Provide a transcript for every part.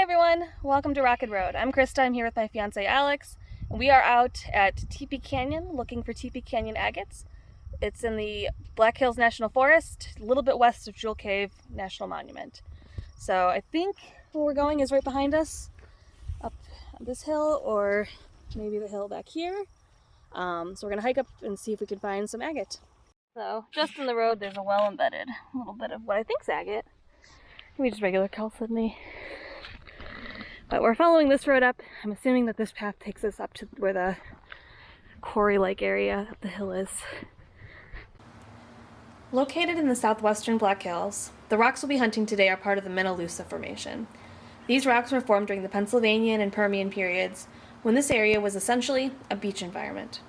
everyone, welcome to Rocket Road. I'm Krista, I'm here with my fiance Alex, and we are out at Teepee Canyon looking for Teepee Canyon Agates. It's in the Black Hills National Forest, a little bit west of Jewel Cave National Monument. So I think where we're going is right behind us, up this hill, or maybe the hill back here. So we're gonna hike up and see if we can find some agate. So just in the road there's a well embedded, a little bit of what I think's agate. Maybe just regular chalcedony. But we're following this road up. I'm assuming that this path takes us up to where the quarry-like area of the hill is. Located in the southwestern Black Hills, the rocks we'll be hunting today are part of the Minnelusa Formation. These rocks were formed during the Pennsylvanian and Permian periods, when this area was essentially a beach environment.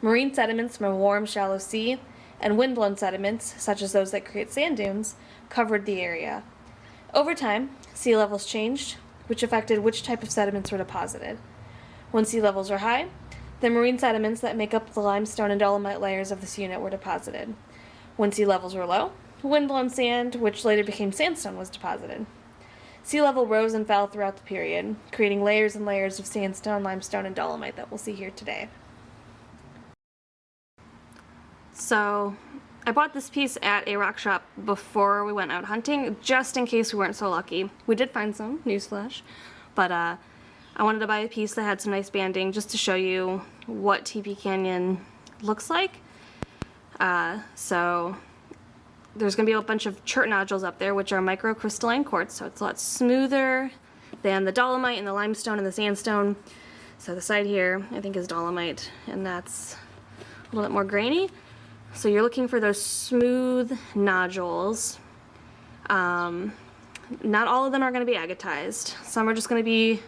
Marine sediments from a warm, shallow sea and wind-blown sediments, such as those that create sand dunes, covered the area. Over time, sea levels changed, which affected which type of sediments were deposited. When sea levels are high, the marine sediments that make up the limestone and dolomite layers of this unit were deposited. When sea levels were low, wind-blown sand, which later became sandstone, was deposited. Sea level rose and fell throughout the period, creating layers and layers of sandstone, limestone, and dolomite that we'll see here today. So, I bought this piece at a rock shop before we went out hunting, just in case we weren't so lucky. We did find some, newsflash, but I wanted to buy a piece that had some nice banding just to show you what Teepee Canyon looks like. So there's going to be a bunch of chert nodules up there, which are microcrystalline quartz, so it's a lot smoother than the dolomite and the limestone and the sandstone. So the side here, I think, is dolomite, and that's a little bit more grainy. So you're looking for those smooth nodules. Not all of them are going to be agatized. Some are just going to be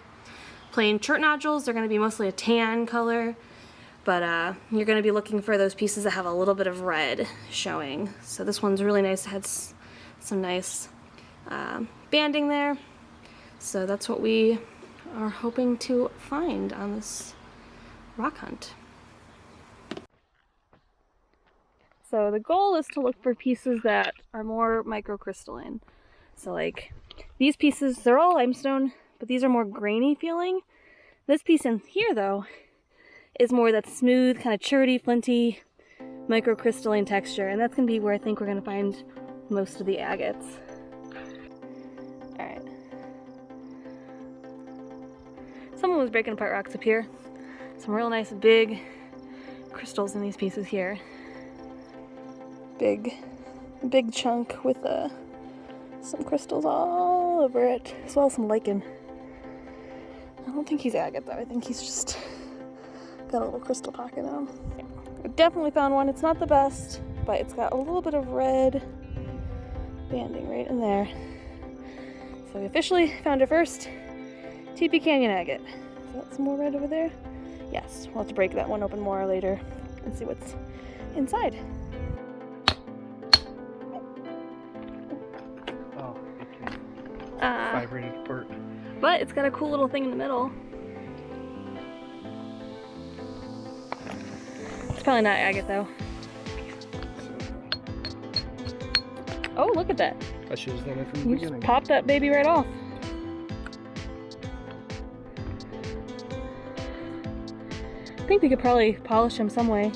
plain chert nodules. They're going to be mostly a tan color, but you're going to be looking for those pieces that have a little bit of red showing. So this one's really nice. It has some nice banding there. So that's what we are hoping to find on this rock hunt. So the goal is to look for pieces that are more microcrystalline. So like these pieces, they're all limestone, but these are more grainy feeling. This piece in here though is more that smooth, kind of cherty, flinty, microcrystalline texture, and that's gonna be where I think we're gonna find most of the agates. Alright. Someone was breaking apart rocks up here. Some real nice big crystals in these pieces here. Big chunk with some crystals all over it, as well as some lichen. I don't think he's agate though. I think he's just got a little crystal pocket on him. I definitely found one. It's not the best, but it's got a little bit of red banding right in there. So we officially found our first Teepee Canyon agate. Is that some more red over there? Yes, we'll have to break that one open more later and see what's inside. Vibrated apart. But it's got a cool little thing in the middle. It's probably not agate though. Oh, look at that. I should have done it from the You beginning. just popped that baby right off. I think we could probably polish him some way.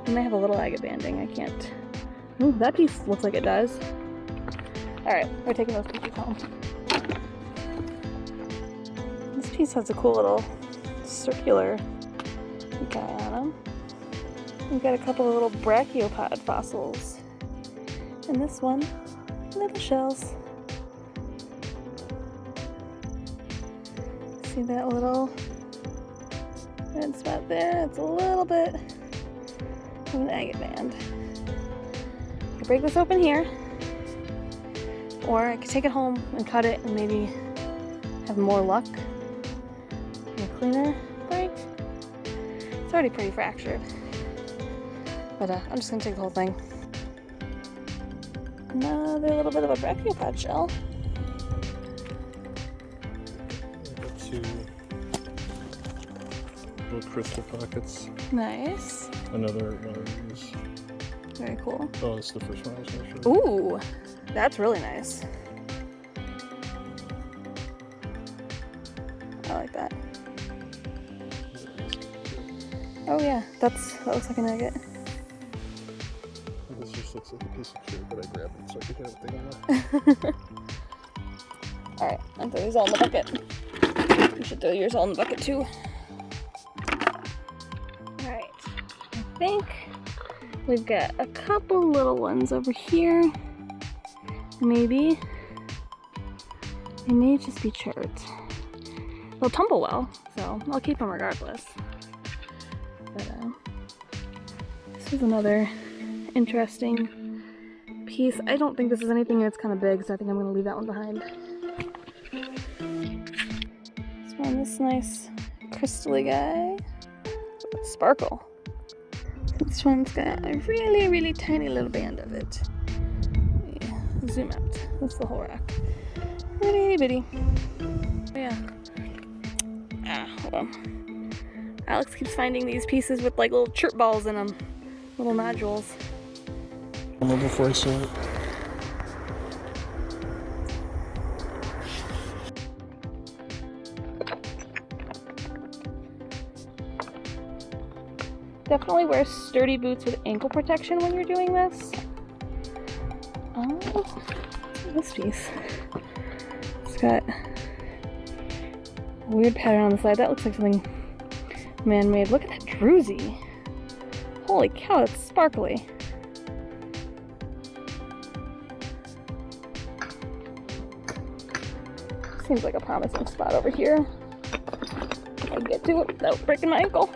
He might have a little agate banding. I can't. Ooh, that piece looks like it does. Alright, we're taking those pieces home. This piece has a cool little circular guy on him. We've got a couple of little brachiopod fossils. And this one, little shells. See that little red spot there? It's a little bit of an agate band. I could break this open here, or I could take it home and cut it and maybe have more luck and a cleaner break. It's already pretty fractured, but I'm just gonna take the whole thing. Another little bit of a brachiopod shell. Got two little crystal pockets. Nice. Another one of these. Very cool. Oh, it's the first one I was going to show you. Ooh, that's really nice. Oh yeah, that looks like an agate. This just looks like a piece of chert, but I grabbed it so I could hit everything on it. Alright, I'll throw these all in the bucket. You should throw yours all in the bucket too. Alright, I think we've got a couple little ones over here. Maybe. They may just be chert. They'll tumble well, so I'll keep them regardless. But this is another interesting piece. I don't think this is anything that's kind of big, so I think I'm going to leave that one behind. This one, this nice crystally guy. With sparkle. This one's got a really, really tiny little band of it. Yeah, zoom out. That's the whole rock. Itty bitty. Yeah. Hold on. Alex keeps finding these pieces with like little chirp balls in them. Little nodules. A little before I saw it. Definitely wear sturdy boots with ankle protection when you're doing this. Oh, this piece. It's got a weird pattern on the side. That looks like something man-made. Look at that druzy. Holy cow, that's sparkly. Seems like a promising spot over here. If I get to it without breaking my ankle.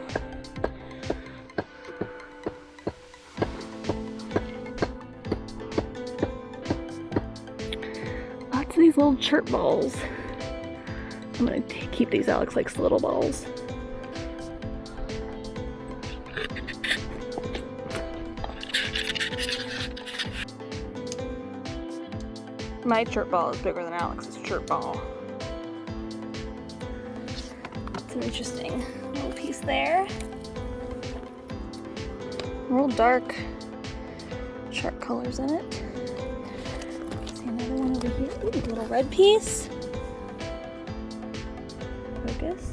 Lots of these little chirp balls. I'm gonna keep these Alex likes little balls. My chirp ball is bigger than Alex's chirp ball. It's an interesting little piece there. Real dark chart colors in it. See another one over here. Ooh, a little red piece. Focus.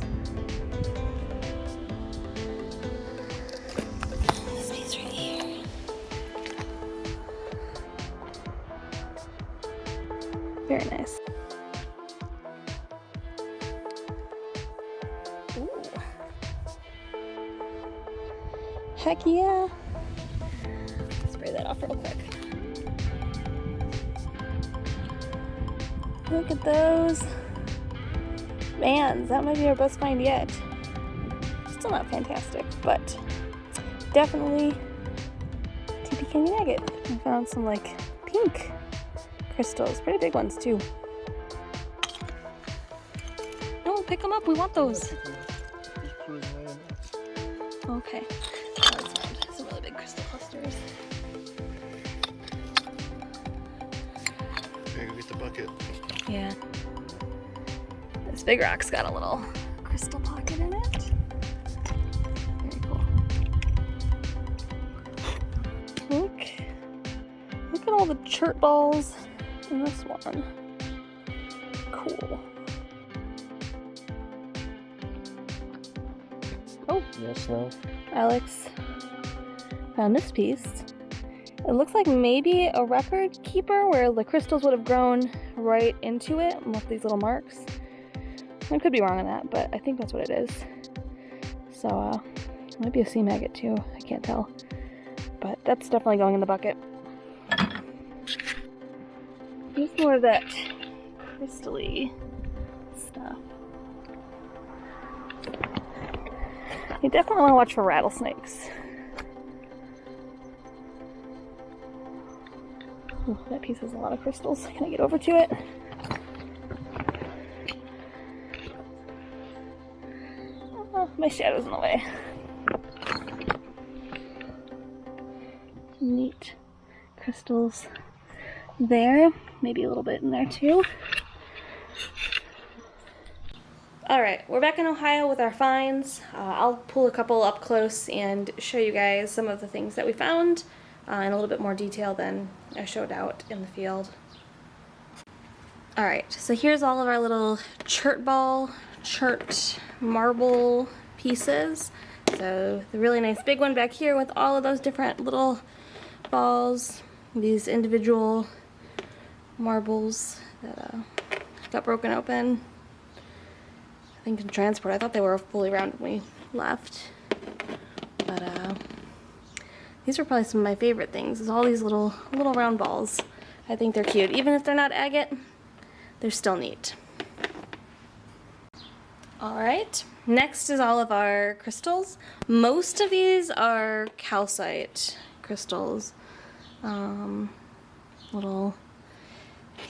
This piece right here. Very nice. Ooh. Heck yeah. Spray that off real quick. Look at those bands. That might be our best find yet. Still not fantastic, but definitely Teepee Canyon Agate. I found some like pink crystals, pretty big ones too. No, pick them up. We want those. Okay. Let's find some really big crystal clusters. Okay, go get the bucket. Yeah. This big rock's got a little crystal pocket in it. Very cool. Look at all the chert balls in this one. Cool. Oh, Yes, no. Alex found this piece. It looks like maybe a record keeper where the crystals would have grown right into it with these little marks. I could be wrong on that, but I think that's what it is. So, it might be a seam agate too. I can't tell. But that's definitely going in the bucket. Here's more of that crystal-y stuff. You definitely want to watch for rattlesnakes. Ooh, that piece has a lot of crystals. Can I get over to it? Oh, my shadow's in the way. Neat crystals there. Maybe a little bit in there too. Alright, we're back in Ohio with our finds. I'll pull a couple up close and show you guys some of the things that we found in a little bit more detail than I showed out in the field. Alright, so here's all of our little chert marble pieces. So the really nice big one back here with all of those different little balls, these individual marbles that got broken open. I think in transport, I thought they were fully round when we left. But these are probably some of my favorite things, is all these little round balls. I think they're cute. Even if they're not agate, they're still neat. Alright, next is all of our crystals. Most of these are calcite crystals. Little,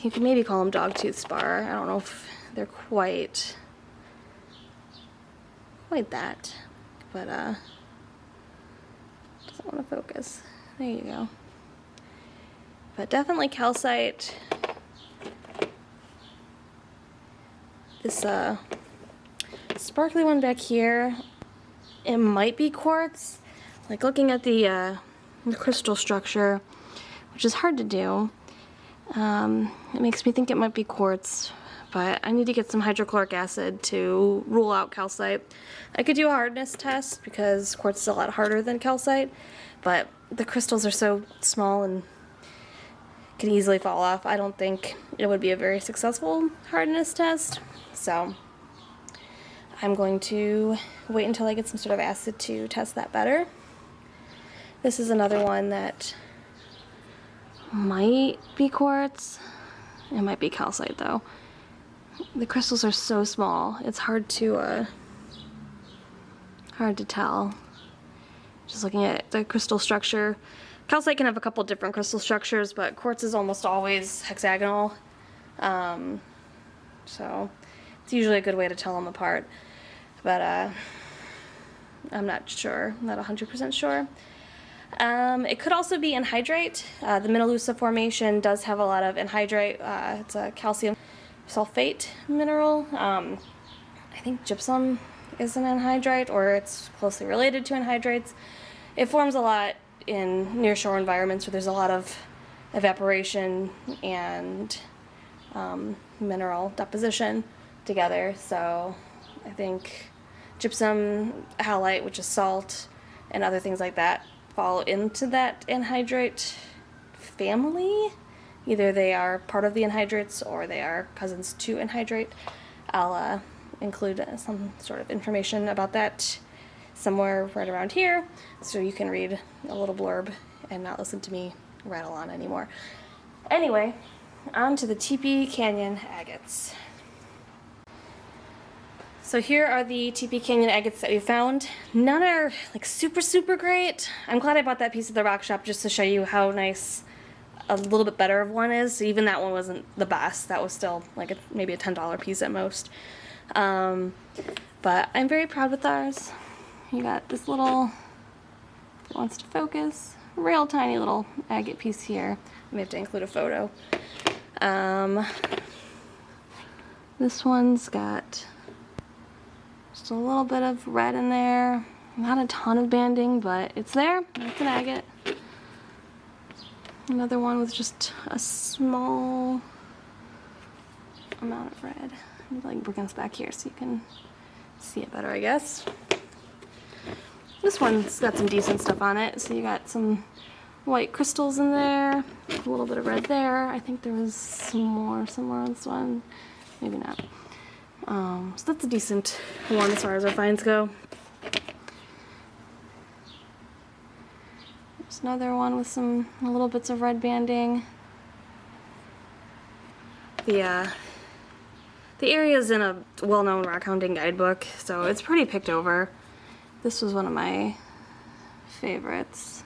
you could maybe call them dogtooth spar. I don't know if they're quite that, but doesn't want to focus. There you go. But definitely calcite. This sparkly one back here, it might be quartz. Like looking at the crystal structure, which is hard to do, it makes me think it might be quartz, but I need to get some hydrochloric acid to rule out calcite. I could do a hardness test because quartz is a lot harder than calcite, but the crystals are so small and can easily fall off. I don't think it would be a very successful hardness test, so I'm going to wait until I get some sort of acid to test that better. This is another one that might be quartz. It might be calcite though. The crystals are so small, it's hard to tell. Just looking at the crystal structure. Calcite can have a couple different crystal structures, but quartz is almost always hexagonal. So it's usually a good way to tell them apart. But I'm not sure, not 100% sure. It could also be anhydrite. The Minnelusa formation does have a lot of anhydrite. It's a calcium sulfate mineral. I think gypsum is an anhydrite, or it's closely related to anhydrates. It forms a lot in nearshore environments where there's a lot of evaporation and mineral deposition together. So I think gypsum, halite, which is salt, and other things like that fall into that anhydrite family. Either they are part of the anhydrates or they are cousins to anhydrite. I'll include some sort of information about that somewhere right around here so you can read a little blurb and not listen to me rattle on anymore. Anyway, on to the Teepee Canyon Agates. So here are the Teepee Canyon Agates that we found. None are like super great. I'm glad I bought that piece at the rock shop just to show you how nice a little bit better of one is. Even that one wasn't the best. That was still like maybe a $10 piece at most. But I'm very proud with ours. You got this little, if it wants to focus, real tiny little agate piece here. I may have to include a photo. This one's got just a little bit of red in there. Not a ton of banding, but it's there. It's an agate. Another one with just a small amount of red. Let me like bring this back here so you can see it better, I guess. This one's got some decent stuff on it. So you got some white crystals in there, a little bit of red there. I think there was some more somewhere on this one. Maybe not. So that's a decent one as far as our finds go. There's another one with some little bits of red banding. The area is in a well-known rockhounding guidebook, so it's pretty picked over. This was one of my favorites.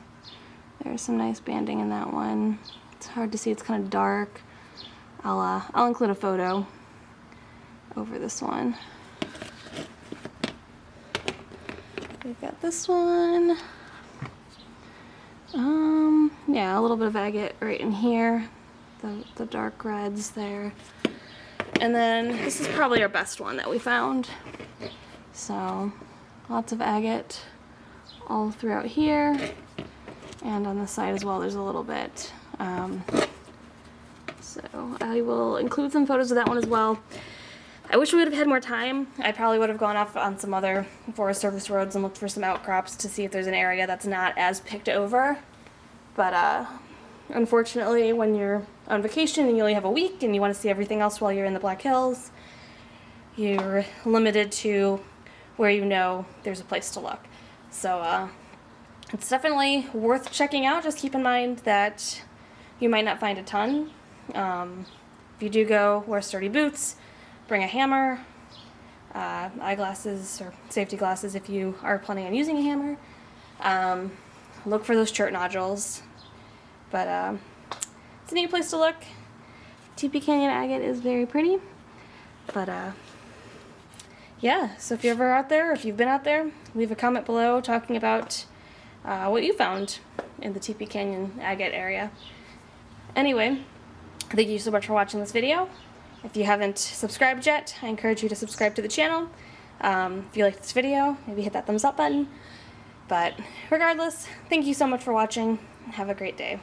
There's some nice banding in that one. It's hard to see, it's kind of dark. I'll include a photo over this one. We've got this one. Yeah, a little bit of agate right in here. The dark reds there. And then this is probably our best one that we found. So lots of agate all throughout here. And on the side as well, there's a little bit. So I will include some photos of that one as well. I wish we would have had more time. I probably would have gone off on some other Forest Service roads and looked for some outcrops to see if there's an area that's not as picked over. But unfortunately, when you're on vacation and you only have a week and you want to see everything else while you're in the Black Hills, you're limited to where you know there's a place to look. So it's definitely worth checking out. Just keep in mind that you might not find a ton. If you do go, wear sturdy boots, bring a hammer, eyeglasses or safety glasses if you are planning on using a hammer. Look for those chert nodules. But it's a neat place to look. Teepee Canyon Agate is very pretty. But yeah, so if you're ever out there, or if you've been out there, leave a comment below talking about what you found in the Teepee Canyon Agate area. Anyway, thank you so much for watching this video. If you haven't subscribed yet, I encourage you to subscribe to the channel. If you liked this video, maybe hit that thumbs up button. But regardless, thank you so much for watching. Have a great day.